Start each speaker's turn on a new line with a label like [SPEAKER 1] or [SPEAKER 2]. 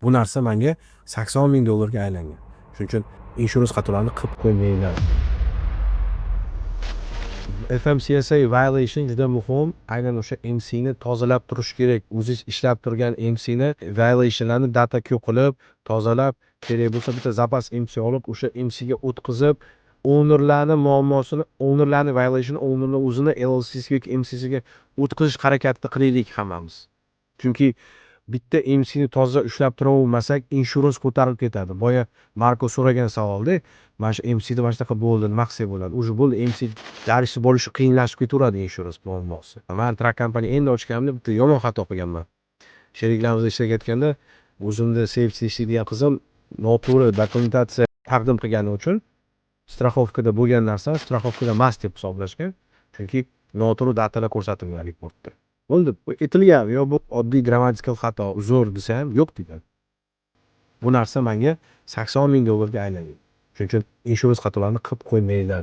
[SPEAKER 1] Bu narsa menga 80 ming dollarga aylangan. Shuning uchun insurans xatolarini qilib qo'ymanglar. FMCSA violation juda muhim. Aynan o'sha MC ni tozalab turish kerak. O'zingiz ishlab turgan MC ni violationlarni data queue qilib, tozalab, kerak bo'lsa bitta zapas MC olib, o'sha MC ga o'tkazib, ownerlarning muammosini, ownerlarning violation ownerning o'zini LLC'siga yoki MC'siga o'tkazish harakatini qilaylik hammamiz. Chunki bitta MC ni toza ushlab tura olmasak, insurans ko'tarilib ketadi. Boya Marko so'ragan savolda, mana shu MC da mana shunaqa bo'ldi, nima qilsak bo'ladi? O'sha bo'ldi, MC darsi bo'lishi qiyinlashib ketaveradi insurans muammosi. Men truck kompaniya endi ochganimda bitta yomon xato qilganman. Sheriklarimiz ishlayotganda o'zimda safety ishlaydigan qizim noto'g'ri dokumentatsiya taqdim qilgani uchun страховкада bo'lgan narsa страховкада emas deb hisoblashgan. Chunki noto'g'ri datalar ko'rsatilgan reportda. Bo'ldi, bu aytilgan, yo bu oddiy grammatikal xato, uzr desa ham yo'q degan. Bu narsa menga 80 ming dollarga aylangan. Shuning uchun insurans xatolarini qilib qo'ymanglar.